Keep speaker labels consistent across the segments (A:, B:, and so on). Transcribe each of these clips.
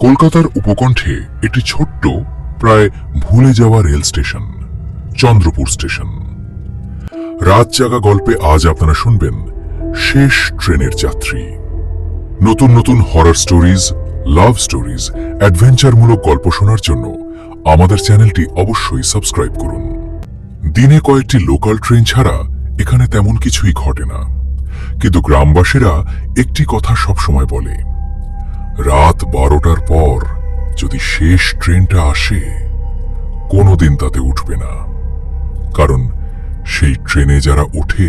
A: কলকাতার উপকণ্ঠে একটি ছোট্ট প্রায় ভুলে যাওয়া রেল স্টেশন, চন্দ্রপুর স্টেশন। রাত জাগা গল্পে আজ আপনারা শুনবেন শেষ ট্রেনের যাত্রী। নতুন নতুন হরর স্টোরিজ, লাভ স্টোরিজ, অ্যাডভেঞ্চারমূলক গল্প শোনার জন্য আমাদের চ্যানেলটি অবশ্যই সাবস্ক্রাইব করুন। দিনে কয়েকটি লোকাল ট্রেন ছাড়া এখানে তেমন কিছুই ঘটে না, কিন্তু গ্রামবাসীরা একটি কথা সবসময় বলে, রাত 12টার পর যদি শেষ ট্রেনটা আসে কোনোদিন তাতে উঠবে না, কারণ সেই ট্রেনে যারা ওঠে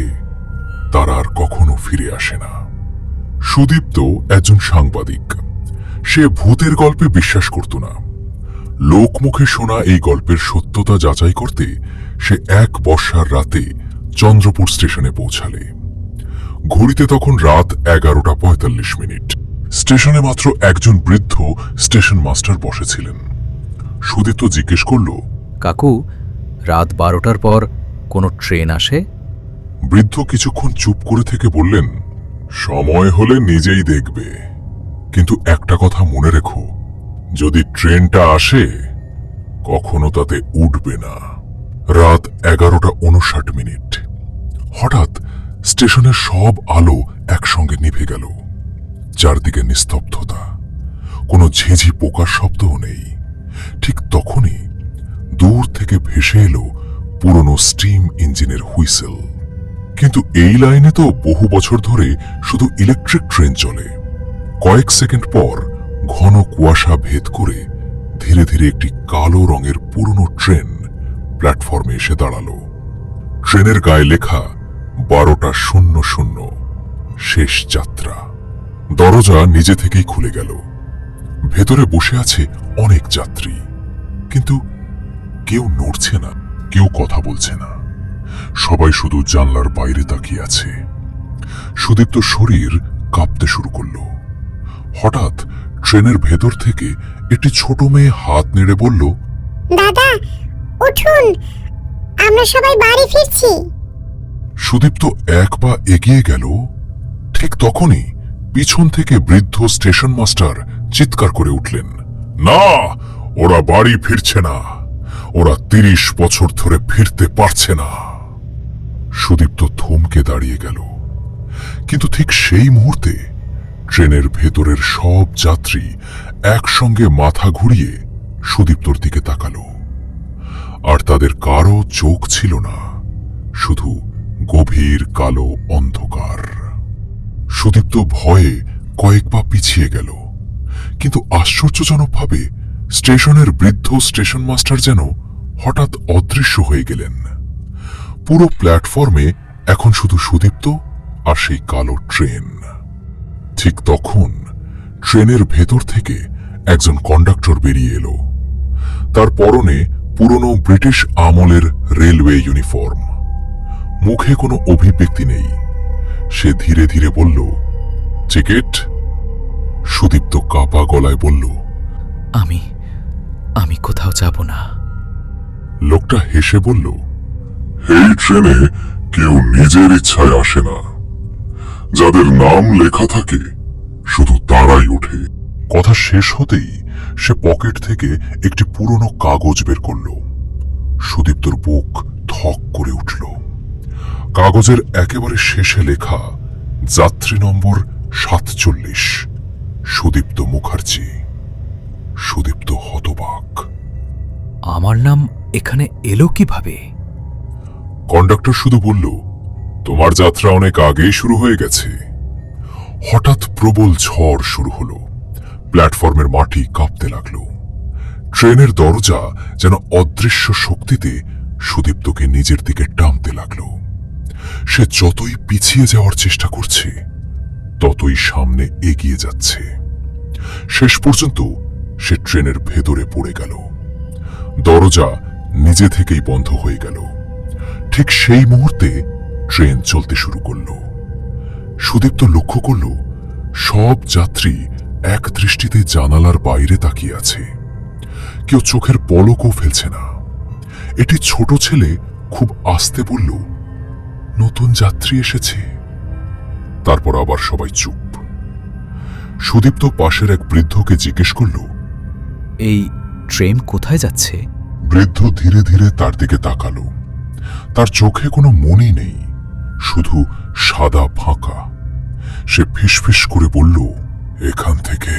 A: তারা আর কখনো ফিরে আসে না। সুদীপ্ত একজন সাংবাদিক। সে ভূতের গল্পে বিশ্বাস করত না। লোকমুখে শোনা এই গল্পের সত্যতা যাচাই করতে সে এক বর্ষার রাতে চন্দ্রপুর স্টেশনে পৌঁছালে। ঘড়িতে তখন রাত 11:45। স্টেশনে মাত্র একজন বৃদ্ধ স্টেশন মাস্টার বসেছিলেন। সুদীপ্ত জিজ্ঞেস করল,
B: কাকু, রাত 12টার পর কোনো ট্রেন আসে?
A: বৃদ্ধ কিছুক্ষণ চুপ করে থেকে বললেন, সময় হলে নিজেই দেখবে, কিন্তু একটা কথা মনে রেখো, যদি ট্রেনটা আসে কখনো তাতে উঠবে না। রাত 11:59। হঠাৎ স্টেশনের সব আলো একসঙ্গে নিভে গেল। চারদিকে নিস্তব্ধতা, কোনো ঝিঝি পোকার শব্দও নেই। ঠিক তখনই দূর থেকে ভেসে এলো পুরনো স্টিম ইঞ্জিনের হুইসেল। কিন্তু এই লাইনে তো বহু বছর ধরে শুধু ইলেকট্রিক ট্রেন চলে। কয়েক সেকেন্ড পর ঘন কুয়াশা ভেদ করে ধীরে ধীরে একটি কালো রঙের পুরনো ট্রেন প্ল্যাটফর্মে এসে দাঁড়ালো। ট্রেনের গায়ে লেখা 12:00, শেষ যাত্রা। দরজা নিজে থেকেই খুলে গেল। ভেতরে বসে আছে অনেক যাত্রী, কিন্তু কেউ নড়ছে না, কেউ কথা বলছে না। সবাই শুধু জানলার বাইরে তাকিয়ে আছে। সুদীপ্ত শরীর কাঁপতে শুরু করল। হঠাৎ ট্রেনের ভেতর থেকে একটি ছোট মেয়ে হাত নেড়ে বলল,
C: দাদা উঠুন, আমরা সবাই বাড়ি ফিরছি।
A: সুদীপ্ত এক পা এগিয়ে গেল। ঠিক তখনই পিছন থেকে বৃদ্ধ স্টেশন মাস্টার চিৎকার করে উঠলেন, না, ওরা বাড়ি ফিরছে না, ওরা 30 বছর ধরে ফিরতে পারছে না। সুদীপ্ত থমকে দাঁড়িয়ে গেল। কিন্তু ঠিক সেই মুহূর্তে ট্রেনের ভেতরের সব যাত্রী একসঙ্গে মাথা ঘুরিয়ে সুদীপ্তর দিকে তাকালো। আর তাদের কারো চোখ ছিল না, শুধু গভীর কালো অন্ধকার। সুদীপ্ত ভয়ে কয়েক পা পিছিয়ে গেল, কিন্তু আশ্চর্যজনকভাবে স্টেশনের বৃদ্ধ স্টেশন মাস্টার যেন হঠাৎ অদৃশ্য হয়ে গেলেন। পুরো প্ল্যাটফর্মে এখন শুধু সুদীপ্ত আর সেই কালো ট্রেন। ঠিক তখন ট্রেনের ভেতর থেকে একজন কন্ডাক্টর বেরিয়ে এলো। তার পরনে পুরনো ব্রিটিশ আমলের রেলওয়ে ইউনিফর্ম। মুখে কোনো অভিব্যক্তি নেই। সে ধীরে ধীরে বলল, টিকিট? সুদীপ্ত কাঁপা গলায় বলল,
B: আমি কোথাও যাব না।
A: লোকটা হেসে বলল, এই ট্রেনে কেউ নিজের ইচ্ছায় আসে না, যাদের নাম লেখা থাকে শুধু তারাই ওঠে। কথা শেষ হতেই সে পকেট থেকে একটি পুরনো কাগজ বের করল। সুদীপ্তর বুক ধক করে উঠল। কাগজের একেবারে শেষে লেখা যাত্রী নম্বর 47, সুদীপ্ত মুখার্জি। সুদীপ্ত হতবাক।
B: আমার নাম এখানে এলো কিভাবে?
A: কন্ডাক্টর শুধু বলল, তোমার যাত্রা অনেক আগেই শুরু হয়ে গেছে। হঠাৎ প্রবল ঝড় শুরু হলো। প্ল্যাটফর্মের মাটি কাঁপতে লাগলো। ট্রেনের দরজা যেন অদৃশ্য শক্তিতে সুদীপ্তকে নিজের দিকে টানতে লাগলো। সে যতই পিছিয়ে যাওয়ার চেষ্টা করছে ততই সামনে এগিয়ে যাচ্ছে। শেষ পর্যন্ত সে ট্রেনের ভেতরে পড়ে গেল। দরজা নিজে থেকেই বন্ধ হয়ে গেল। ঠিক সেই মুহূর্তে ট্রেন চলতে শুরু করল। সুদীপ্ত লক্ষ্য করল সব যাত্রী এক দৃষ্টিতে জানালার বাইরে তাকিয়ে আছে। কেউ চোখের পলকও ফেলছে না। এটি ছোট ছেলে খুব আস্তে বলল, নতুন যাত্রী এসেছে। তারপর আবার সবাই চুপ। সুদীপ্ত পাশের এক বৃদ্ধকে জিজ্ঞেস করল,
B: এই ট্রেন কোথায় যাচ্ছে?
A: বৃদ্ধ ধীরে ধীরে তার দিকে তাকালো। তার চোখে কোনো মনি নেই, শুধু সাদা ফাঁকা। সে ফিসফিস করে বলল, এখান থেকে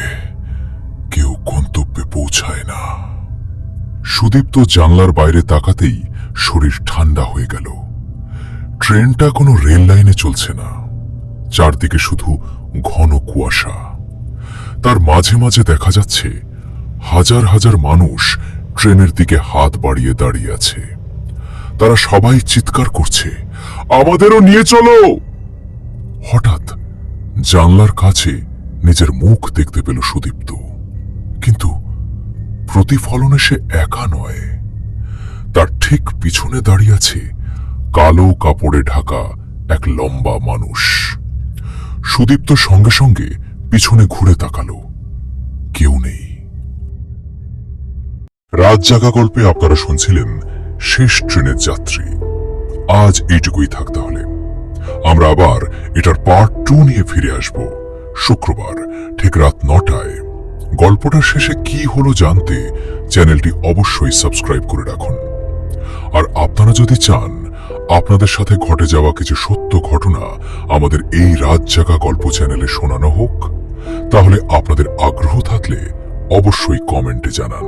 A: কেউ গন্তব্যে পৌঁছায় না। সুদীপ্ত জানলার বাইরে তাকাতেই শরীর ঠান্ডা হয়ে গেল। ট্রেনটা কোনো রেল লাইনে চলছে না, চারদিকে শুধু ঘন কুয়াশা। তার মাঝে মাঝে দেখা যাচ্ছে হাজার হাজার মানুষ ট্রেনের দিকে হাত বাড়িয়ে দাঁড়িয়ে আছে। তারা সবাই চিৎকার করছে, আমাদেরও নিয়ে চলো। হঠাৎ জানলার কাছে নিজের মুখ দেখতে পেল সুদীপ্ত, কিন্তু প্রতিফলনে সে একা নয়। তার ঠিক পিছনে দাঁড়িয়ে আছে কালো কাপড়ে ঢাকা এক লম্বা মানুষ। সুদীপ্ত সঙ্গে সঙ্গে পিছনে ঘুরে তাকালো, কেউ নেই। রাত জাগা গল্পে আপনারা শুনছিলেন শেষ ট্রেনের যাত্রী। আজ এইটুকুই থাক তাহলে। আমরা আবার এটার পার্ট 2 নিয়ে ফিরে আসব শুক্রবার ঠিক রাত 9টায়। গল্পটার শেষে কি হলো জানতে চ্যানেলটি অবশ্যই সাবস্ক্রাইব করে রাখুন। আর আপনারা যদি চান আপনাদের সাথে ঘটে যাওয়া কিছু সত্য ঘটনা আমাদের এই রাত জাগা গল্প চ্যানেলে শোনানো হোক, তাহলে আপনাদের আগ্রহ থাকলে অবশ্যই কমেন্টে জানান।